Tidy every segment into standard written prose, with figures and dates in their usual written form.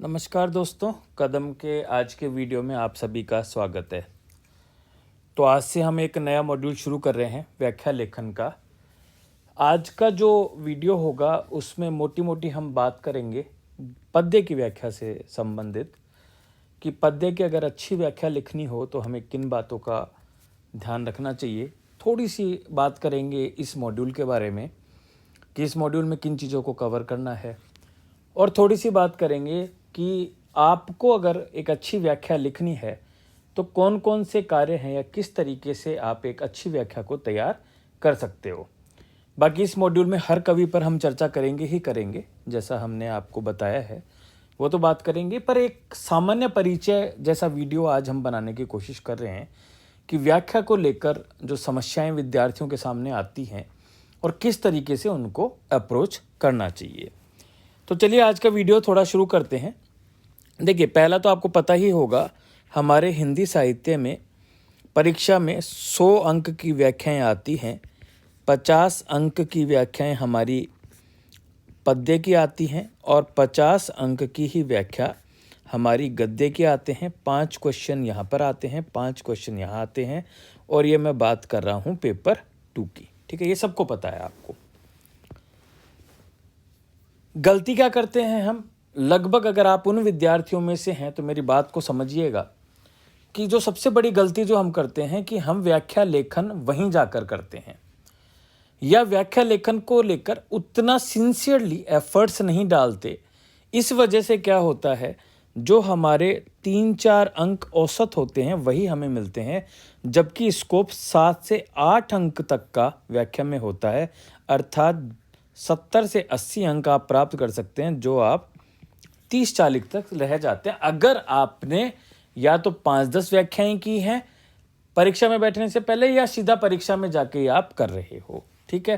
नमस्कार दोस्तों, कदम के आज के वीडियो में आप सभी का स्वागत है। तो आज से हम एक नया मॉड्यूल शुरू कर रहे हैं व्याख्या लेखन का। आज का जो वीडियो होगा उसमें मोटी मोटी हम बात करेंगे पद्य की व्याख्या से संबंधित, कि पद्य की अगर अच्छी व्याख्या लिखनी हो तो हमें किन बातों का ध्यान रखना चाहिए। थोड़ी सी बात करेंगे इस मॉड्यूल के बारे में कि इस मॉड्यूल में किन चीज़ों को कवर करना है, और थोड़ी सी बात करेंगे कि आपको अगर एक अच्छी व्याख्या लिखनी है तो कौन कौन से कार्य हैं या किस तरीके से आप एक अच्छी व्याख्या को तैयार कर सकते हो। बाकी इस मॉड्यूल में हर कवि पर हम चर्चा करेंगे ही करेंगे, जैसा हमने आपको बताया है वो तो बात करेंगे, पर एक सामान्य परिचय जैसा वीडियो आज हम बनाने की कोशिश कर रहे हैं कि व्याख्या को लेकर जो समस्याएं विद्यार्थियों के सामने आती हैं और किस तरीके से उनको अप्रोच करना चाहिए। तो चलिए आज का वीडियो थोड़ा शुरू करते हैं। देखिए, पहला तो आपको पता ही होगा, हमारे हिंदी साहित्य में परीक्षा में 100 अंक की व्याख्याएं आती हैं। 50 अंक की व्याख्याएं हमारी पद्य की आती हैं और 50 अंक की ही व्याख्या हमारी गद्य की आते हैं। 5 क्वेश्चन यहाँ पर आते हैं, 5 क्वेश्चन यहाँ आते हैं, और ये मैं बात कर रहा हूँ पेपर 2 की। ठीक है, ये सबको पता है आपको। गलती क्या करते हैं हम लगभग, अगर आप उन विद्यार्थियों में से हैं तो मेरी बात को समझिएगा कि जो सबसे बड़ी गलती जो हम करते हैं कि हम व्याख्या लेखन वहीं जाकर करते हैं, या व्याख्या लेखन को लेकर उतना सिंसियरली एफर्ट्स नहीं डालते। इस वजह से क्या होता है, जो हमारे 3-4 अंक औसत होते हैं वही हमें मिलते हैं, जबकि स्कोप 7 से 8 अंक तक का व्याख्या में होता है। अर्थात 70 से 80 अंक आप प्राप्त कर सकते हैं, जो आप 30-40 तक रह जाते हैं अगर आपने या तो 5-10 व्याख्याएं की हैं परीक्षा में बैठने से पहले, या सीधा परीक्षा में जाके आप कर रहे हो। ठीक है,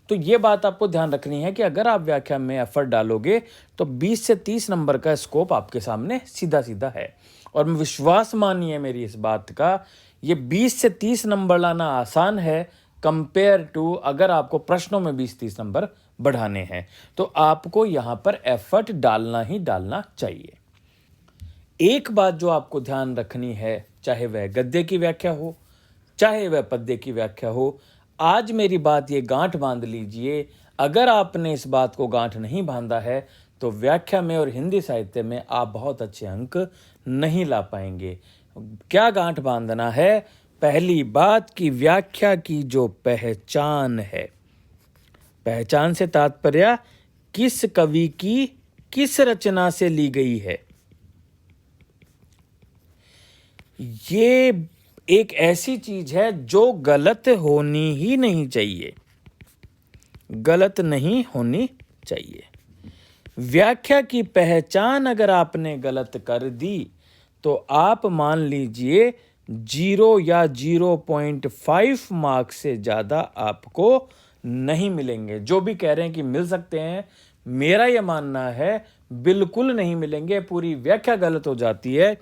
तो ये बात आपको ध्यान रखनी है कि अगर आप व्याख्या में एफर्ट डालोगे तो 20 से 30 नंबर का स्कोप आपके सामने सीधा सीधा है। और विश्वास मानिए मेरी इस बात का, ये 20 से 30 नंबर लाना आसान है कंपेयर टू अगर आपको प्रश्नों में 20-30 नंबर बढ़ाने हैं, तो आपको यहाँ पर एफर्ट डालना ही डालना चाहिए। एक बात जो आपको ध्यान रखनी है, चाहे वह गद्य की व्याख्या हो चाहे वह पद्य की व्याख्या हो, आज मेरी बात ये गांठ बांध लीजिए। अगर आपने इस बात को गांठ नहीं बांधा है तो व्याख्या में और हिंदी साहित्य में आप बहुत अच्छे अंक नहीं ला पाएंगे। क्या गांठ बांधना है? पहली बात कि व्याख्या की जो पहचान है, पहचान से तात्पर्य किस कवि की किस रचना से ली गई है, ये एक ऐसी चीज है जो गलत होनी ही नहीं चाहिए, गलत नहीं होनी चाहिए। व्याख्या की पहचान अगर आपने गलत कर दी तो आप मान लीजिए 0 या 0.5 मार्क्स से ज़्यादा आपको नहीं मिलेंगे। जो भी कह रहे हैं कि मिल सकते हैं, मेरा यह मानना है बिल्कुल नहीं मिलेंगे, पूरी व्याख्या गलत हो जाती है।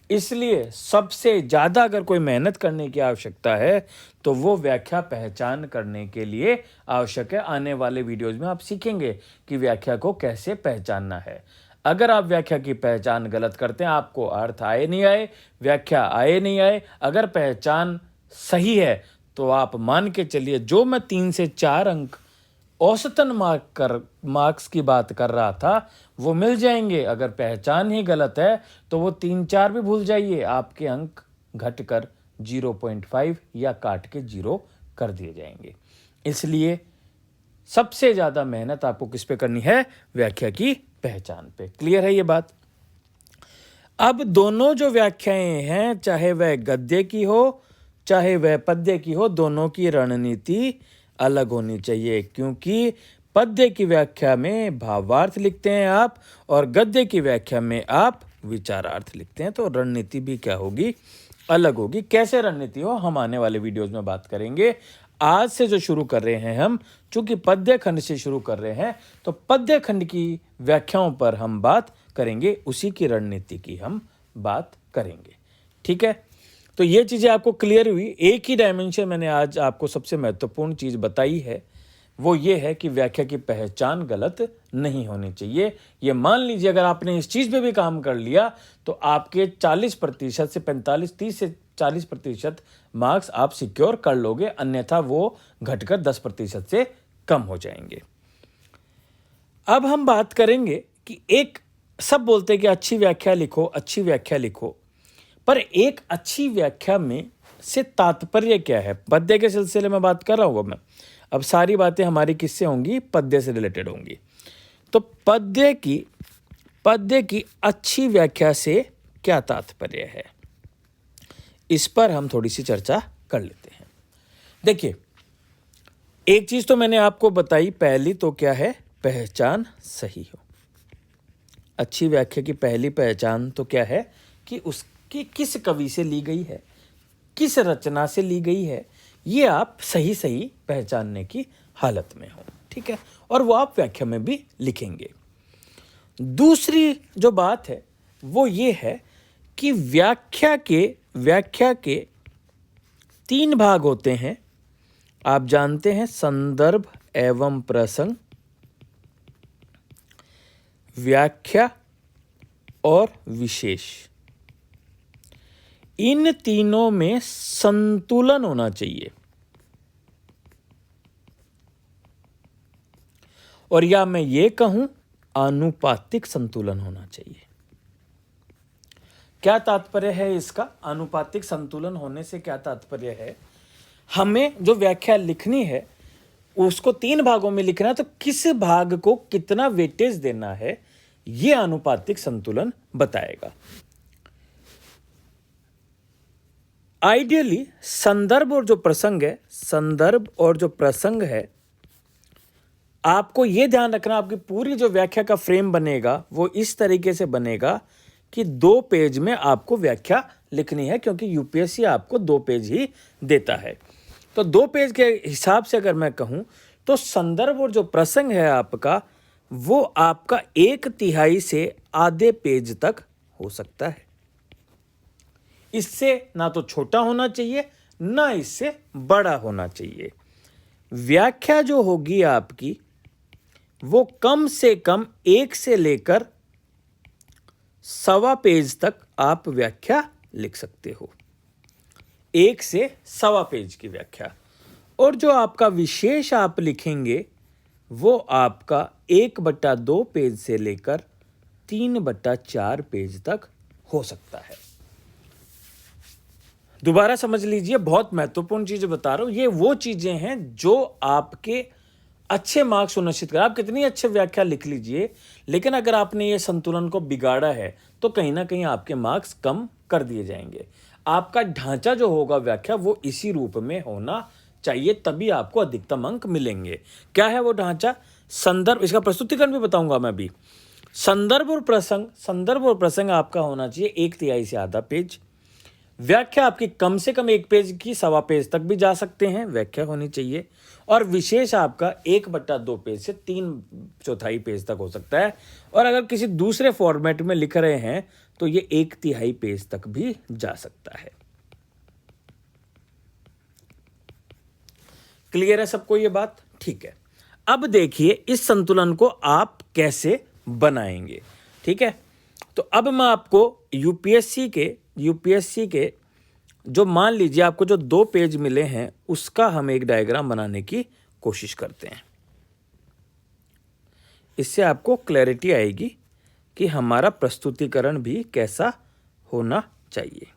इसलिए सबसे ज़्यादा अगर कोई मेहनत करने की आवश्यकता है तो वो व्याख्या पहचान करने के लिए आवश्यक है। आने वाले वीडियोज में आप सीखेंगे कि व्याख्या को कैसे पहचानना है। अगर आप व्याख्या की पहचान गलत करते हैं, आपको अर्थ आए नहीं आए, व्याख्या आए नहीं आए, अगर पहचान सही है तो आप मान के चलिए जो मैं 3 से 4 अंक औसतन मार्क्स की बात कर रहा था वो मिल जाएंगे। अगर पहचान ही गलत है तो वो 3-4 भी भूल जाइए, आपके अंक घटकर 0.5 या काट के 0 कर दिए जाएंगे। इसलिए सबसे ज़्यादा मेहनत आपको किस पे करनी है? व्याख्या की पहचान पे। क्लियर है ये बात? अब दोनों जो व्याख्याएं हैं, चाहे वह गद्य की हो चाहे वह पद्य की हो, दोनों की रणनीति अलग होनी चाहिए, क्योंकि पद्य की व्याख्या में भावार्थ लिखते हैं आप और गद्य की व्याख्या में आप विचारार्थ लिखते हैं, तो रणनीति भी क्या होगी? अलग होगी। कैसे रणनीति हो, हम आने वाले वीडियोज में बात करेंगे। आज से जो शुरू कर रहे हैं हम, चूंकि पद्य खंड से शुरू कर रहे हैं तो पद्य खंड की व्याख्याओं पर हम बात करेंगे, उसी की रणनीति की हम बात करेंगे। ठीक है, तो ये चीज़ें आपको क्लियर हुई। एक ही डायमेंशन मैंने आज आपको सबसे महत्वपूर्ण चीज़ बताई है वो ये है कि व्याख्या की पहचान गलत नहीं होनी चाहिए। ये मान लीजिए अगर आपने इस चीज पे भी काम कर लिया तो आपके 40% से 30 से 40% मार्क्स आप सिक्योर कर लोगे, अन्यथा वो घटकर 10% से कम हो जाएंगे। अब हम बात करेंगे कि एक सब बोलते हैं कि अच्छी व्याख्या लिखो, अच्छी व्याख्या लिखो, पर एक अच्छी व्याख्या में से तात्पर्य क्या है? पद्य के सिलसिले में बात कर रहा हूँ मैं। अब सारी बातें हमारी किससे होंगी? पद्य से रिलेटेड होंगी। तो पद्य की अच्छी व्याख्या से क्या तात्पर्य है, इस पर हम थोड़ी सी चर्चा कर लेते हैं। देखिए, एक चीज तो मैंने आपको बताई, पहली तो क्या है? पहचान सही हो। अच्छी व्याख्या की पहली पहचान तो क्या है कि उसकी किस कवि से ली गई है, किस रचना से ली गई है, ये आप सही सही पहचानने की हालत में हो, ठीक है, और वो आप व्याख्या में भी लिखेंगे। दूसरी जो बात है वो ये है कि व्याख्या के 3 भाग होते हैं। आप जानते हैं, संदर्भ एवं प्रसंग, व्याख्या और विशेष। इन तीनों में संतुलन होना चाहिए, और या मैं ये कहूं आनुपातिक संतुलन होना चाहिए। क्या तात्पर्य है इसका? आनुपातिक संतुलन होने से क्या तात्पर्य है? हमें जो व्याख्या लिखनी है उसको 3 भागों में लिखना है, तो किस भाग को कितना वेटेज देना है, यह आनुपातिक संतुलन बताएगा। आइडियली संदर्भ और जो प्रसंग है, आपको यह ध्यान रखना, आपकी पूरी जो व्याख्या का फ्रेम बनेगा वो इस तरीके से बनेगा कि 2 पेज में आपको व्याख्या लिखनी है, क्योंकि यूपीएससी आपको 2 पेज ही देता है। तो 2 पेज के हिसाब से अगर मैं कहूं तो संदर्भ और जो प्रसंग है आपका, वो आपका 1/3 से आधे पेज तक हो सकता है। इससे ना तो छोटा होना चाहिए, ना इससे बड़ा होना चाहिए। व्याख्या जो होगी आपकी, वो कम से कम 1 से लेकर 1.25 पेज तक आप व्याख्या लिख सकते हो। 1 से 1.25 पेज की व्याख्या। और जो आपका विशेष आप लिखेंगे वो आपका 1/2 पेज से लेकर 3/4 पेज तक हो सकता है। दोबारा समझ लीजिए, बहुत महत्वपूर्ण चीज बता रहा हूं। ये वो चीजें हैं जो आपके अच्छे मार्क्स सुनिश्चित कर। आप कितनी अच्छी व्याख्या लिख लीजिए, लेकिन अगर आपने ये संतुलन को बिगाड़ा है तो कहीं ना कहीं आपके मार्क्स कम कर दिए जाएंगे। आपका ढांचा जो होगा व्याख्या, वो इसी रूप में होना चाहिए, तभी आपको अधिकतम अंक मिलेंगे। क्या है वो ढांचा? संदर्भ, इसका प्रस्तुतिकरण भी बताऊंगा मैं भी। संदर्भ और प्रसंग आपका होना चाहिए 1/3 से आधा पेज। व्याख्या आपकी कम से कम 1 पेज की 1.25 पेज तक भी जा सकते हैं, व्याख्या होनी चाहिए। और विशेष आपका 1/2 पेज से 3/4 पेज तक हो सकता है। और अगर किसी दूसरे फॉर्मेट में लिख रहे हैं तो ये 1/3 पेज तक भी जा सकता है। क्लियर है सबको ये बात? ठीक है। अब देखिए इस संतुलन को आप कैसे बनाएंगे, ठीक है। तो अब मैं आपको यूपीएससी के जो, मान लीजिए आपको जो 2 पेज मिले हैं, उसका हम एक डायग्राम बनाने की कोशिश करते हैं। इससे आपको क्लैरिटी आएगी कि हमारा प्रस्तुतिकरण भी कैसा होना चाहिए।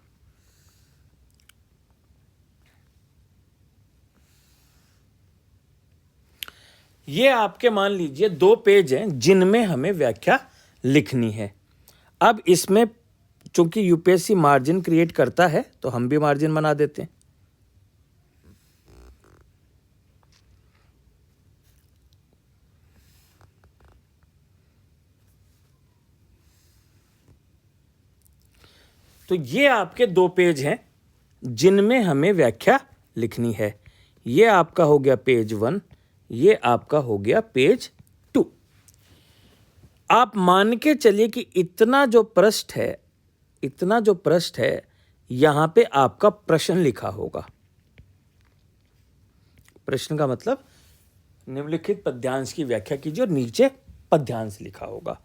ये आपके मान लीजिए 2 पेज हैं जिनमें हमें व्याख्या लिखनी है। अब इसमें चूंकि यूपीएससी मार्जिन क्रिएट करता है तो हम भी मार्जिन बना देते हैं। तो ये आपके 2 पेज हैं जिनमें हमें व्याख्या लिखनी है। ये आपका हो गया पेज 1, ये आपका हो गया पेज 2। आप मान के चलिए कि इतना जो पृष्ठ है यहां पे आपका प्रश्न लिखा होगा। प्रश्न का मतलब निम्नलिखित पद्यांश की व्याख्या कीजिए और नीचे पद्यांश लिखा होगा।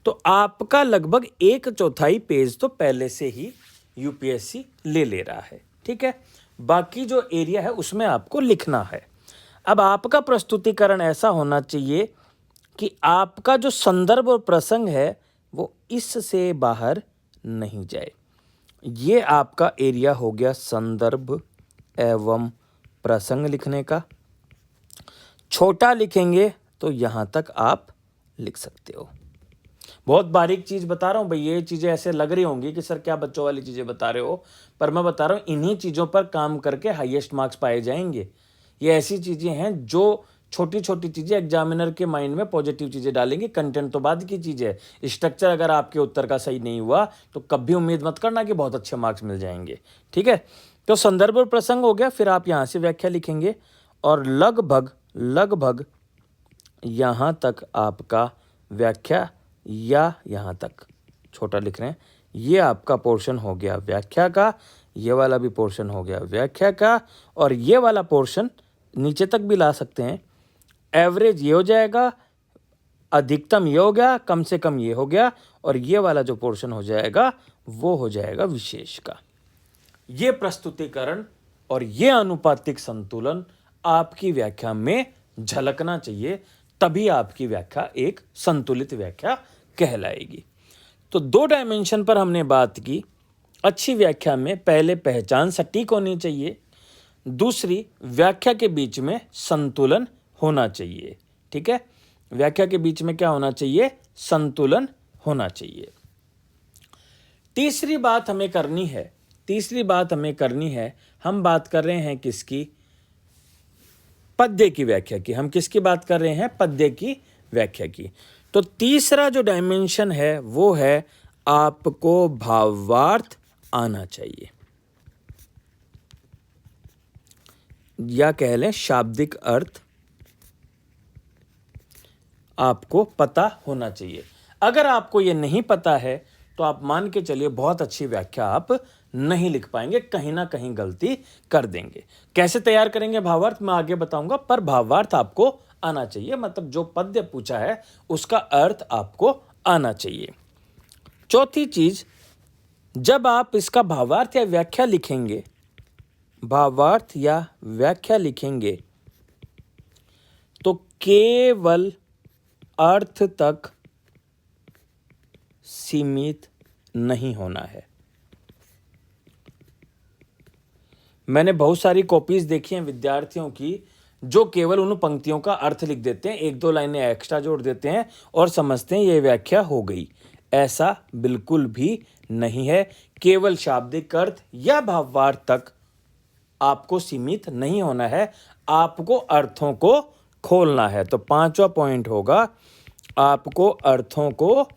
तो आपका लगभग 1/4 पेज तो पहले से ही यूपीएससी ले रहा है, ठीक है। बाकी जो एरिया है उसमें आपको लिखना है। अब आपका प्रस्तुतिकरण ऐसा होना चाहिए कि आपका जो संदर्भ और प्रसंग है वो इससे बाहर नहीं जाए। ये आपका एरिया हो गया संदर्भ एवं प्रसंग लिखने का। छोटा लिखेंगे तो यहाँ तक आप लिख सकते हो। बहुत बारीक चीज़ बता रहा हूँ भाई, ये चीज़ें ऐसे लग रही होंगी कि सर क्या बच्चों वाली चीज़ें बता रहे हो, पर मैं बता रहा हूँ इन्हीं चीज़ों पर काम करके हाईएस्ट मार्क्स पाए जाएंगे। ये ऐसी चीज़ें हैं जो छोटी छोटी चीज़ें एग्जामिनर के माइंड में पॉजिटिव चीज़ें डालेंगे। कंटेंट तो बाद की चीज़ है। स्ट्रक्चर अगर आपके उत्तर का सही नहीं हुआ तो कभी उम्मीद मत करना कि बहुत अच्छे मार्क्स मिल जाएंगे, ठीक है। तो संदर्भ और प्रसंग हो गया, फिर आप यहाँ से व्याख्या लिखेंगे और लगभग यहाँ तक आपका व्याख्या या यहाँ तक छोटा लिख रहे हैं, ये आपका पोर्शन हो गया व्याख्या का, ये वाला भी पोर्शन हो गया व्याख्या का, और ये वाला पोर्शन नीचे तक भी ला सकते हैं। एवरेज ये हो जाएगा, अधिकतम ये हो गया, कम से कम ये हो गया, और ये वाला जो पोर्शन हो जाएगा वो हो जाएगा विशेष का। ये प्रस्तुतिकरण और ये अनुपातिक संतुलन आपकी व्याख्या में झलकना चाहिए, तभी आपकी व्याख्या एक संतुलित व्याख्या कहलाएगी। तो 2 डायमेंशन पर हमने बात की। अच्छी व्याख्या में पहले पहचान सटीक होनी चाहिए, दूसरी व्याख्या के बीच में संतुलन होना चाहिए, ठीक है। व्याख्या के बीच में क्या होना चाहिए? संतुलन होना चाहिए। तीसरी बात हमें करनी है, हम बात कर रहे हैं किसकी? पद्य की व्याख्या की। हम किसकी बात कर रहे हैं? पद्य की व्याख्या की। तो तीसरा जो डायमेंशन है वो है आपको भावार्थ आना चाहिए, या कह लें शाब्दिक अर्थ आपको पता होना चाहिए। अगर आपको ये नहीं पता है तो आप मान के चलिए बहुत अच्छी व्याख्या आप नहीं लिख पाएंगे, कहीं ना कहीं गलती कर देंगे। कैसे तैयार करेंगे भावार्थ मैं आगे बताऊंगा, पर भावार्थ आपको आना चाहिए, मतलब जो पद्य पूछा है उसका अर्थ आपको आना चाहिए। चौथी चीज, जब आप इसका भावार्थ या व्याख्या लिखेंगे तो केवल अर्थ तक सीमित नहीं होना है। मैंने बहुत सारी कॉपीज देखी हैं विद्यार्थियों की जो केवल उन पंक्तियों का अर्थ लिख देते हैं, 1-2 लाइनें एक्स्ट्रा जोड़ देते हैं और समझते हैं ये व्याख्या हो गई। ऐसा बिल्कुल भी नहीं है। केवल शाब्दिक अर्थ या भावार्थ तक आपको सीमित नहीं होना है, आपको अर्थों को खोलना है। तो 5वां पॉइंट होगा आपको अर्थों को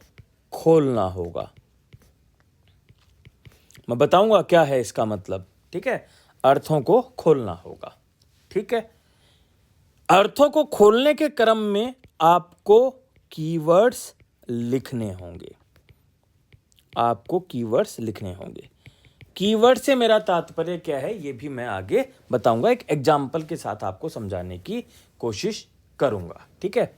खोलना होगा। मैं बताऊंगा क्या है इसका मतलब, ठीक है। अर्थों को खोलना होगा, ठीक है। अर्थों को खोलने के क्रम में आपको कीवर्ड्स लिखने होंगे, कीवर्ड से मेरा तात्पर्य क्या है ये भी मैं आगे बताऊंगा, एक एग्जाम्पल के साथ आपको समझाने की कोशिश करूंगा, ठीक है।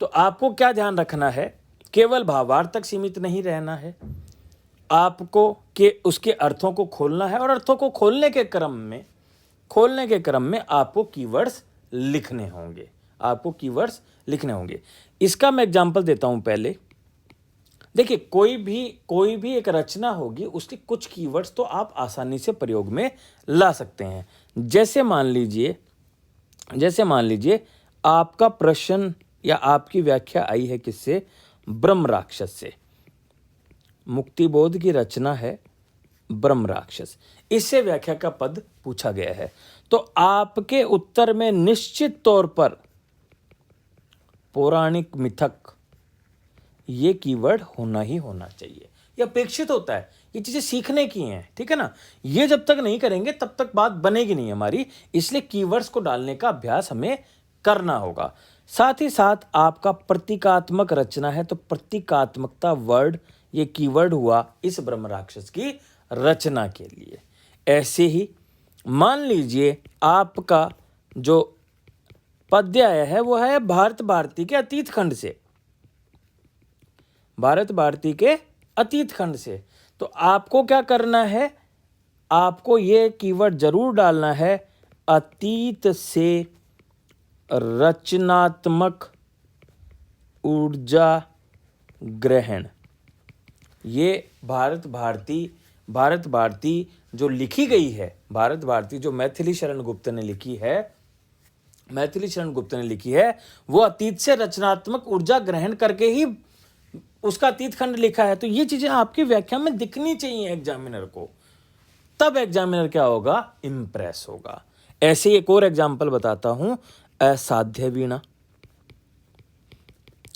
तो आपको क्या ध्यान रखना है, केवल भावार्थ तक सीमित नहीं रहना है, आपको के उसके अर्थों को खोलना है, और अर्थों को खोलने के क्रम में आपको कीवर्ड्स लिखने होंगे। इसका मैं एग्जांपल देता हूं। पहले देखिए, कोई भी एक रचना होगी, उसके कुछ कीवर्ड्स तो आप आसानी से प्रयोग में ला सकते हैं। जैसे मान लीजिए आपका प्रश्न या आपकी व्याख्या आई है किससे? ब्रह्म राक्षस से। मुक्तिबोध की रचना है ब्रह्म राक्षस, इससे व्याख्या का पद पूछा गया है। तो आपके उत्तर में निश्चित तौर पर पौराणिक मिथक ये कीवर्ड होना ही होना चाहिए, ये अपेक्षित होता है। ये चीजें सीखने की हैं, ठीक है ना। ये जब तक नहीं करेंगे तब तक बात बनेगी नहीं हमारी, इसलिए कीवर्ड्स को डालने का अभ्यास हमें करना होगा। साथ ही साथ आपका प्रतीकात्मक रचना है, तो प्रतीकात्मकता वर्ड ये कीवर्ड हुआ इस ब्रह्म राक्षस की रचना के लिए। ऐसे ही मान लीजिए आपका जो पद्य आया है वो है भारत भारती के अतीत खंड से, भारत भारती के अतीत खंड से। तो आपको क्या करना है, आपको ये कीवर्ड जरूर डालना है, अतीत से रचनात्मक ऊर्जा ग्रहण। ये भारत भारती जो लिखी गई है, भारत भारती जो मैथिली शरण गुप्त ने लिखी है, वो अतीत से रचनात्मक ऊर्जा ग्रहण करके ही उसका अतीत खंड लिखा है। तो ये चीजें आपकी व्याख्या में दिखनी चाहिए एग्जामिनर को, तब एग्जामिनर क्या होगा, इंप्रेस होगा। ऐसे एक और एग्जाम्पल बताता हूं, असाध्य वीणा,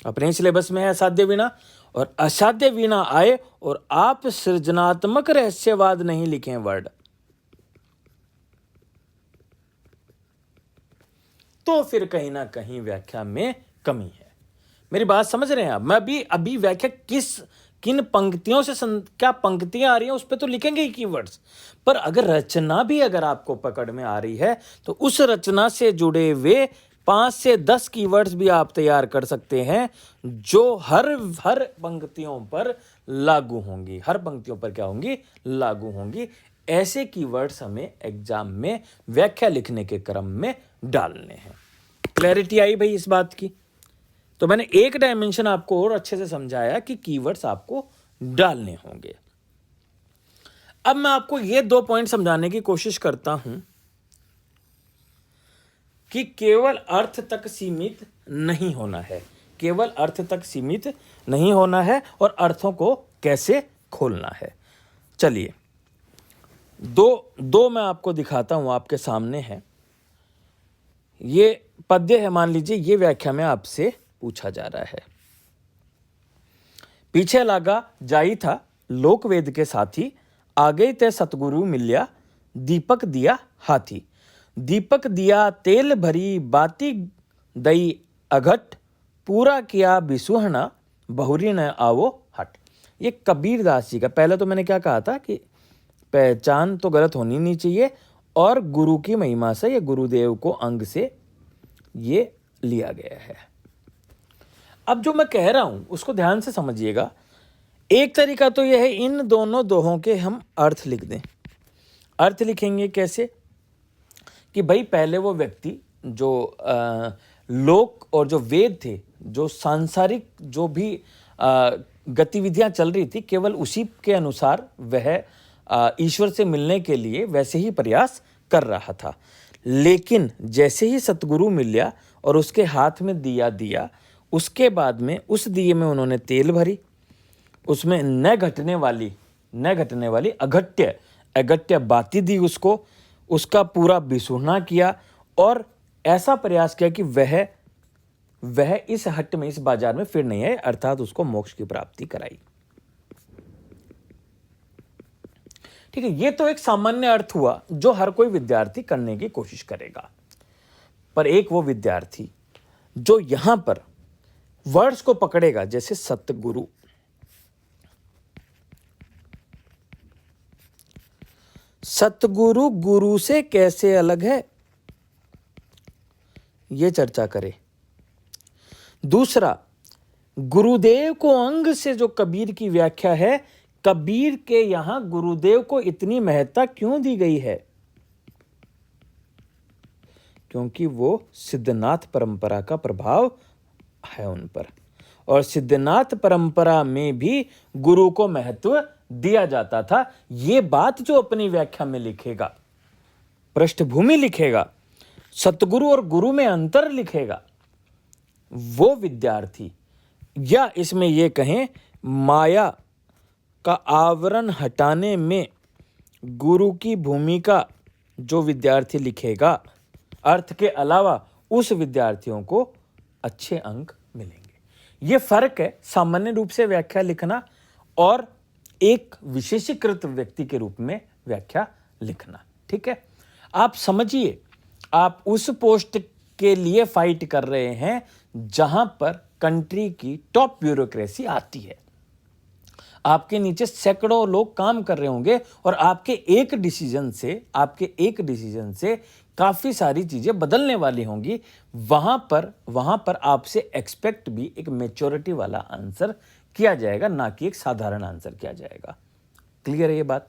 अपने सिलेबस में है असाध्य वीणा, और असाध्य वीणा आए और आप सृजनात्मक रहस्यवाद नहीं लिखें वर्ड, तो फिर कहीं ना कहीं व्याख्या में कमी है। मेरी बात समझ रहे हैं आप? मैं अभी व्याख्या किन पंक्तियों से क्या पंक्तियां आ रही हैं उस पर तो लिखेंगे ही कीवर्ड्स, पर अगर रचना भी अगर आपको पकड़ में आ रही है तो उस रचना से जुड़े हुए 5 से 10 कीवर्ड्स भी आप तैयार कर सकते हैं, जो हर पंक्तियों पर लागू होंगी, हर पंक्तियों पर क्या होंगी, लागू होंगी। ऐसे कीवर्ड्स हमें एग्जाम में व्याख्या लिखने के क्रम में डालने हैं। क्लैरिटी आई भाई इस बात की? तो मैंने एक डायमेंशन आपको और अच्छे से समझाया कि कीवर्ड्स आपको डालने होंगे। अब मैं आपको ये 2 पॉइंट समझाने की कोशिश करता हूं कि केवल अर्थ तक सीमित नहीं होना है, केवल अर्थ तक सीमित नहीं होना है, और अर्थों को कैसे खोलना है। चलिए दो मैं आपको दिखाता हूं, आपके सामने है। ये पद्य है, मान लीजिए ये व्याख्या में आपसे पूछा जा रहा है। पीछे लागा जाई था लोकवेद के साथी, आ गई ते सतगुरु मिल्या, दीपक दिया हाथी। दीपक दिया तेल भरी, बाती दई अघट, पूरा किया बिसुहना, बहुरी न आवो हट। ये कबीरदास जी का, पहले तो मैंने क्या कहा था कि पहचान तो गलत होनी नहीं चाहिए, और गुरु की महिमा से, ये गुरुदेव को अंग से ये लिया गया है। अब जो मैं कह रहा हूं उसको ध्यान से समझिएगा। एक तरीका तो यह है, इन दोनों दोहों के हम अर्थ लिख दें। अर्थ लिखेंगे कैसे कि भाई पहले वो व्यक्ति जो लोक और जो वेद थे, जो सांसारिक जो भी गतिविधियां चल रही थी, केवल उसी के अनुसार वह ईश्वर से मिलने के लिए वैसे ही प्रयास कर रहा था। लेकिन जैसे ही सतगुरु मिला और उसके हाथ में दिया दिया, उसके बाद में उस दिए में उन्होंने तेल भरी, उसमें न घटने वाली अघट्य बाती दी उसको, उसका पूरा बिसूना किया, और ऐसा प्रयास किया कि वह इस हट में, इस बाजार में फिर नहीं आए, अर्थात उसको मोक्ष की प्राप्ति कराई। ठीक है, ये तो एक सामान्य अर्थ हुआ जो हर कोई विद्यार्थी करने की कोशिश करेगा। पर एक वो विद्यार्थी जो यहां पर वर्ड्स को पकड़ेगा, जैसे सतगुरु, सतगुरु गुरु से कैसे अलग है, ये चर्चा करे। दूसरा, गुरुदेव को अंग से जो कबीर की व्याख्या है, कबीर के यहां गुरुदेव को इतनी महत्ता क्यों दी गई है? क्योंकि वो सिद्धनाथ परंपरा का प्रभाव है उन पर, और सिद्धनाथ परंपरा में भी गुरु को महत्व दिया जाता था। ये बात जो अपनी व्याख्या में लिखेगा, पृष्ठभूमि लिखेगा, सतगुरु और गुरु में अंतर लिखेगा, वो विद्यार्थी, या इसमें ये कहें माया का आवरण हटाने में गुरु की भूमिका जो विद्यार्थी लिखेगा, अर्थ के अलावा उस विद्यार्थियों को अच्छे अंक मिलेंगे। ये फर्क है सामान्य रूप से व्याख्या लिखना और एक विशेषीकृत व्यक्ति के रूप में व्याख्या लिखना। ठीक है, आप समझिए, आप उस पोस्ट के लिए फाइट कर रहे हैं जहां पर कंट्री की टॉप ब्यूरोक्रेसी आती है। आपके नीचे सैकड़ों लोग काम कर रहे होंगे और आपके एक डिसीजन से काफी सारी चीजें बदलने वाली होंगी। वहां पर आपसे एक्सपेक्ट भी एक मेच्योरिटी वाला आंसर किया जाएगा, ना कि एक साधारण आंसर किया जाएगा। क्लियर है ये बात?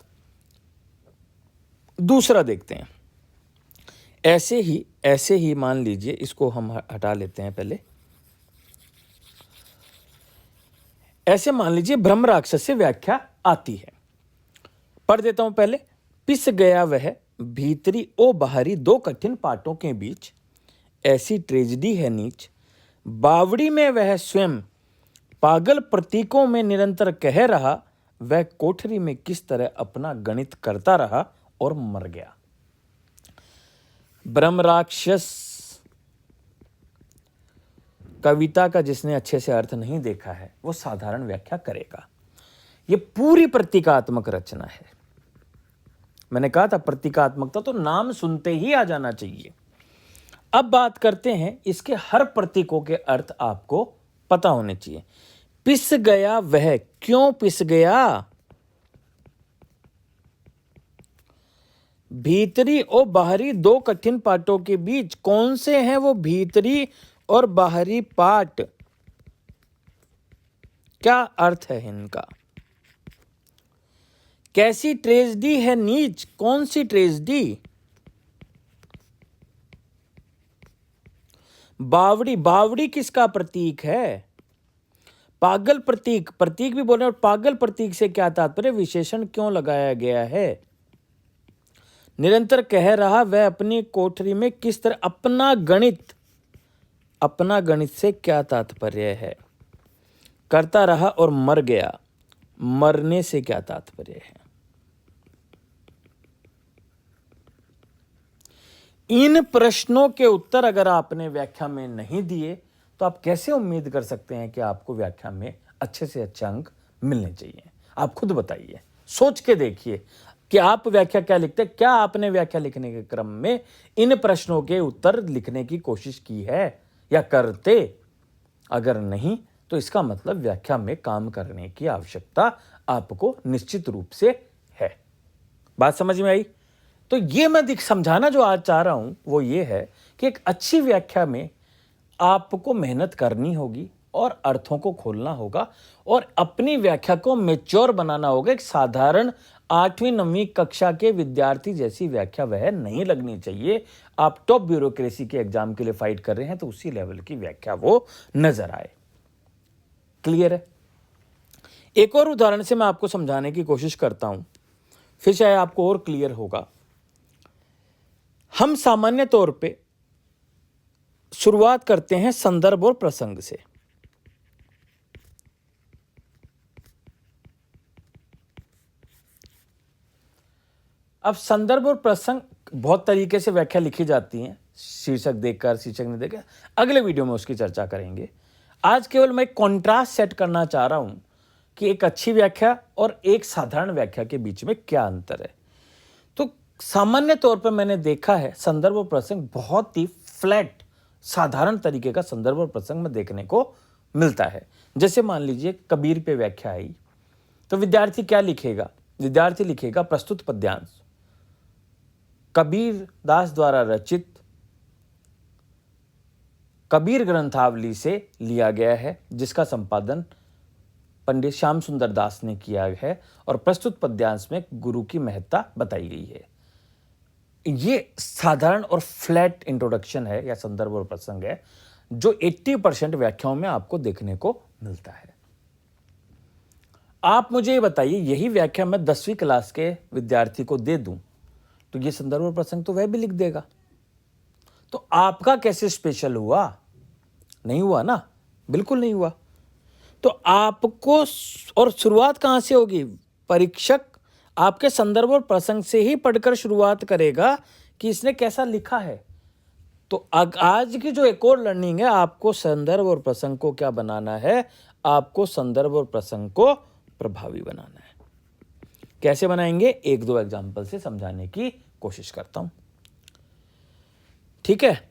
दूसरा देखते हैं। ऐसे ही मान लीजिए, इसको हम हटा लेते हैं पहले। ऐसे मान लीजिए ब्रह्म राक्षस से व्याख्या आती है, पढ़ देता हूं पहले। पिस गया वह भीतरी ओ बाहरी दो कठिन पाटों के बीच, ऐसी ट्रेजेडी है नीच। बावड़ी में वह स्वयं पागल प्रतीकों में निरंतर कह रहा, वह कोठरी में किस तरह अपना गणित करता रहा और मर गया। ब्रह्म राक्षस कविता का जिसने अच्छे से अर्थ नहीं देखा है वो साधारण व्याख्या करेगा। ये पूरी प्रतीकात्मक रचना है। मैंने कहा था प्रतीकात्मकता तो नाम सुनते ही आ जाना चाहिए। अब बात करते हैं, इसके हर प्रतीकों के अर्थ आपको पता होने चाहिए। पिस गया वह, क्यों पिस गया? भीतरी और बाहरी दो कठिन पाटों के बीच, कौन से हैं वो भीतरी और बाहरी पाट? क्या अर्थ है इनका? कैसी ट्रेजेडी है नीच, कौन सी ट्रेजेडी? बावड़ी किसका प्रतीक है? पागल प्रतीक भी बोले, और पागल प्रतीक से क्या तात्पर्य, विशेषण क्यों लगाया गया है? निरंतर कह रहा, वह अपनी कोठरी में किस तरह अपना गणित से क्या तात्पर्य है? करता रहा और मर गया, मरने से क्या तात्पर्य है? इन प्रश्नों के उत्तर अगर आपने व्याख्या में नहीं दिए तो आप कैसे उम्मीद कर सकते हैं कि आपको व्याख्या में अच्छे से अच्छे अंक मिलने चाहिए? आप खुद बताइए, सोच के देखिए कि आप व्याख्या क्या लिखते हैं। क्या आपने व्याख्या लिखने के क्रम में इन प्रश्नों के उत्तर लिखने की कोशिश की है या करते? अगर नहीं तो इसका मतलब व्याख्या में काम करने की आवश्यकता आपको निश्चित रूप से है। बात समझ में आई? तो ये मैं समझाना जो आज चाह रहा हूं वो ये है कि एक अच्छी व्याख्या में आपको मेहनत करनी होगी और अर्थों को खोलना होगा और अपनी व्याख्या को मैच्योर बनाना होगा। एक साधारण 8वीं 9वीं कक्षा के विद्यार्थी जैसी व्याख्या वह नहीं लगनी चाहिए। आप टॉप ब्यूरोक्रेसी के एग्जाम के लिए फाइट कर रहे हैं तो उसी लेवल की व्याख्या वो नजर आए। क्लियर है? एक और उदाहरण से मैं आपको समझाने की कोशिश करता हूं, फिर शायद आपको और क्लियर होगा। हम सामान्य तौर पे शुरुआत करते हैं संदर्भ और प्रसंग से। अब संदर्भ और प्रसंग बहुत तरीके से व्याख्या लिखी जाती है, शीर्षक देखकर, शीर्षक नहीं देखकर। अगले वीडियो में उसकी चर्चा करेंगे। आज केवल मैं कॉन्ट्रास्ट सेट करना चाह रहा हूं कि एक अच्छी व्याख्या और एक साधारण व्याख्या के बीच में क्या अंतर है। तो सामान्य तौर पर मैंने देखा है संदर्भ और प्रसंग बहुत ही फ्लैट, साधारण तरीके का संदर्भ और प्रसंग में देखने को मिलता है। जैसे मान लीजिए कबीर पे व्याख्या आई तो विद्यार्थी क्या लिखेगा? विद्यार्थी लिखेगा प्रस्तुत पद्यांश कबीर दास द्वारा रचित कबीर ग्रंथावली से लिया गया है, जिसका संपादन पंडित श्याम सुंदर दास ने किया है और प्रस्तुत पद्यांश में गुरु की महत्ता बताई गई है। ये साधारण और फ्लैट इंट्रोडक्शन है या संदर्भ और प्रसंग है जो 80% व्याख्याओं में आपको देखने को मिलता है। आप मुझे ये बताइए, यही व्याख्या मैं 10वीं क्लास के विद्यार्थी को दे दूं तो ये संदर्भ और प्रसंग तो वह भी लिख देगा। तो आपका कैसे स्पेशल हुआ? नहीं हुआ ना, बिल्कुल नहीं हुआ। तो आपको और शुरुआत कहां से होगी? परीक्षक आपके संदर्भ और प्रसंग से ही पढ़कर शुरुआत करेगा कि इसने कैसा लिखा है। तो आज की जो एक और लर्निंग है, आपको संदर्भ और प्रसंग को क्या बनाना है? आपको संदर्भ और प्रसंग को प्रभावी बनाना है। कैसे बनाएंगे? 1-2 एग्जाम्पल से समझाने की कोशिश करता हूं। ठीक है,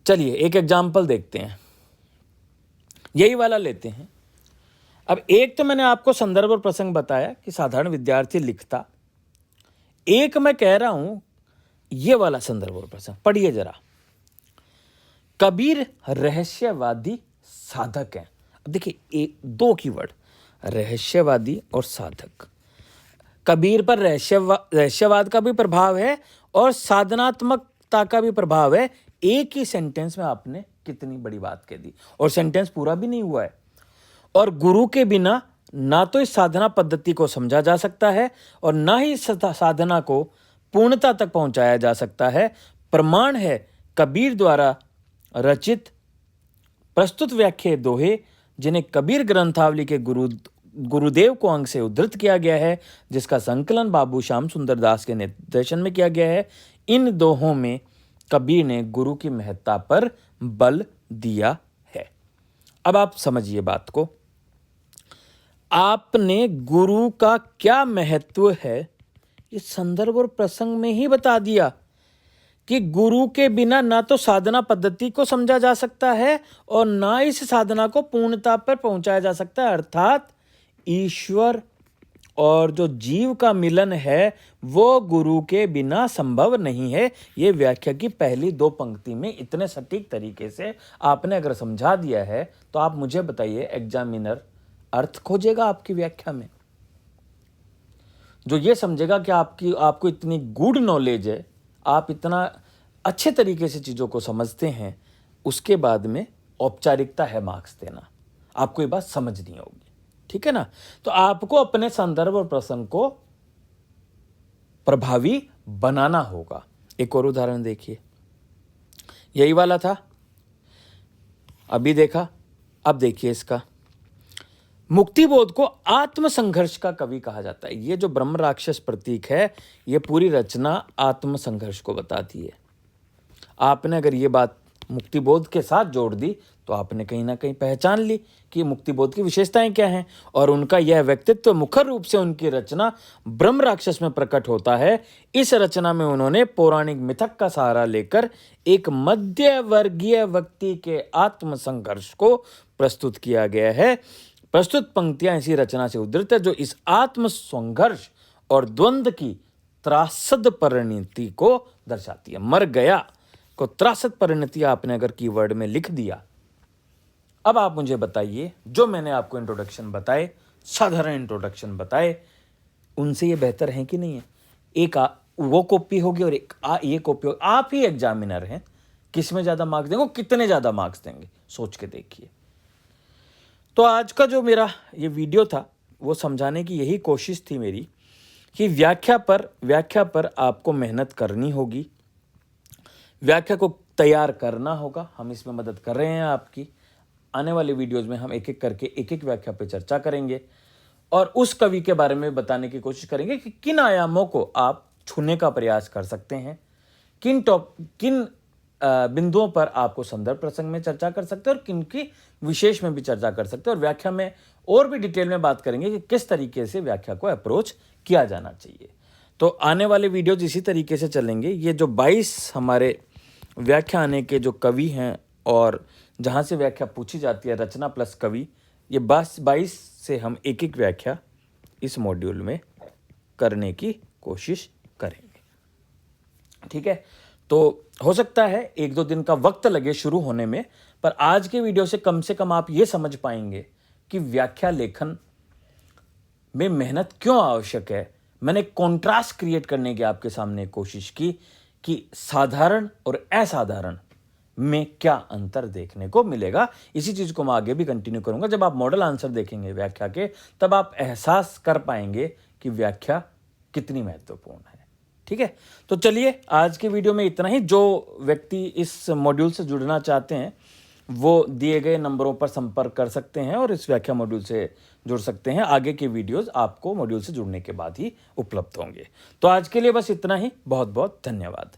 चलिए एक एग्जाम्पल देखते हैं। यही वाला लेते हैं। अब एक तो मैंने आपको संदर्भ और प्रसंग बताया कि साधारण विद्यार्थी लिखता। एक मैं कह रहा हूं ये वाला संदर्भ और प्रसंग पढ़िए जरा। कबीर रहस्यवादी साधक हैं। अब देखिए दो कीवर्ड, रहस्यवादी और साधक। कबीर पर रहस्यवाद का भी प्रभाव है और साधनात्मकता का भी प्रभाव है। एक ही सेंटेंस में आपने कितनी बड़ी बात कह दी, और सेंटेंस पूरा भी नहीं हुआ है। और गुरु के बिना ना तो इस साधना पद्धति को समझा जा सकता है और ना ही साधना को पूर्णता तक पहुंचाया जा सकता है। प्रमाण है कबीर द्वारा रचित प्रस्तुत व्याख्या दोहे, जिन्हें कबीर ग्रंथावली के गुरुदेव को अंग से उद्धृत किया गया है, जिसका संकलन बाबू श्याम सुंदर दास के निर्देशन में किया गया है। इन दोहों में कबीर ने गुरु की महत्ता पर बल दिया है। अब आप समझिए बात को। आपने गुरु का क्या महत्व है इस संदर्भ और प्रसंग में ही बता दिया कि गुरु के बिना ना तो साधना पद्धति को समझा जा सकता है और ना इस साधना को पूर्णता पर पहुंचाया जा सकता है। अर्थात ईश्वर और जो जीव का मिलन है वो गुरु के बिना संभव नहीं है। ये व्याख्या की पहली दो पंक्ति में इतने सटीक तरीके से आपने अगर समझा दिया है तो आप मुझे बताइए, एग्जामिनर अर्थ खोजेगा आपकी व्याख्या में? जो ये समझेगा कि आपको इतनी गुड नॉलेज है, आप इतना अच्छे तरीके से चीज़ों को समझते हैं, उसके बाद में औपचारिकता है मार्क्स देना। आपको ये बात समझनी होगी, ठीक है ना? तो आपको अपने संदर्भ और प्रसंग को प्रभावी बनाना होगा। एक और उदाहरण देखिए, यही वाला था, अभी देखा, अब देखिए इसका। मुक्ति बोध को आत्म संघर्ष का कवि कहा जाता है। ये जो ब्रह्म राक्षस प्रतीक है, ये पूरी रचना आत्म संघर्ष को बताती है। आपने अगर ये बात मुक्ति बोध के साथ जोड़ दी तो आपने कहीं ना कहीं पहचान ली कि मुक्ति बोध की विशेषताएं क्या हैं, और उनका यह व्यक्तित्व मुखर रूप से उनकी रचना ब्रह्म राक्षस में प्रकट होता है। इस रचना में उन्होंने पौराणिक मिथक का सहारा लेकर एक मध्य वर्गीय व्यक्ति के आत्म संघर्ष को प्रस्तुत किया गया है। प्रस्तुत पंक्तियां इसी रचना से उद्धृत है, जो इस आत्म संघर्ष और द्वंद्व की त्रासद परिणति को दर्शाती है। मर गया को त्रासद परिणति आपने अगर कीवर्ड में लिख दिया। अब आप मुझे बताइए, जो मैंने आपको इंट्रोडक्शन बताए, साधारण इंट्रोडक्शन बताए, उनसे ये बेहतर है कि नहीं है? एक वो कॉपी होगी और एक ये कॉपी होगी। आप ही एग्जामिनर हैं, किस में ज्यादा मार्क्स देंगे, कितने ज्यादा मार्क्स देंगे, सोच के देखिए। तो आज का जो मेरा ये वीडियो था वो समझाने की यही कोशिश थी मेरी कि व्याख्या पर आपको मेहनत करनी होगी, व्याख्या को तैयार करना होगा। हम इसमें मदद कर रहे हैं आपकी। आने वाले वीडियोस में हम एक एक करके एक एक व्याख्या पे चर्चा करेंगे और उस कवि के बारे में बताने की कोशिश करेंगे कि किन आयामों को आप छूने का प्रयास कर सकते हैं, किन बिंदुओं पर आपको संदर्भ प्रसंग में चर्चा कर सकते हैं और किन की विशेष में भी चर्चा कर सकते हैं। और व्याख्या में और भी डिटेल में बात करेंगे कि किस तरीके से व्याख्या को अप्रोच किया जाना चाहिए। तो आने वाले वीडियोज इसी तरीके से चलेंगे। ये जो 22 हमारे व्याख्या आने के जो कवि हैं और जहाँ से व्याख्या पूछी जाती है, रचना प्लस कवि, ये 22 से हम एक एक व्याख्या इस मॉड्यूल में करने की कोशिश करेंगे, ठीक है? तो हो सकता है 1-2 दिन का वक्त लगे शुरू होने में, पर आज के वीडियो से कम आप ये समझ पाएंगे कि व्याख्या लेखन में मेहनत क्यों आवश्यक है। मैंने कॉन्ट्रास्ट क्रिएट करने की आपके सामने कोशिश की कि साधारण और असाधारण में क्या अंतर देखने को मिलेगा। इसी चीज को मैं आगे भी कंटिन्यू करूंगा। जब आप मॉडल आंसर देखेंगे व्याख्या के, तब आप एहसास कर पाएंगे कि व्याख्या कितनी महत्वपूर्ण है, ठीक है? तो चलिए आज के वीडियो में इतना ही। जो व्यक्ति इस मॉड्यूल से जुड़ना चाहते हैं वो दिए गए नंबरों पर संपर्क कर सकते हैं और इस व्याख्या मॉड्यूल से जुड़ सकते हैं। आगे के वीडियोस आपको मॉड्यूल से जुड़ने के बाद ही उपलब्ध होंगे। तो आज के लिए बस इतना ही। बहुत बहुत धन्यवाद।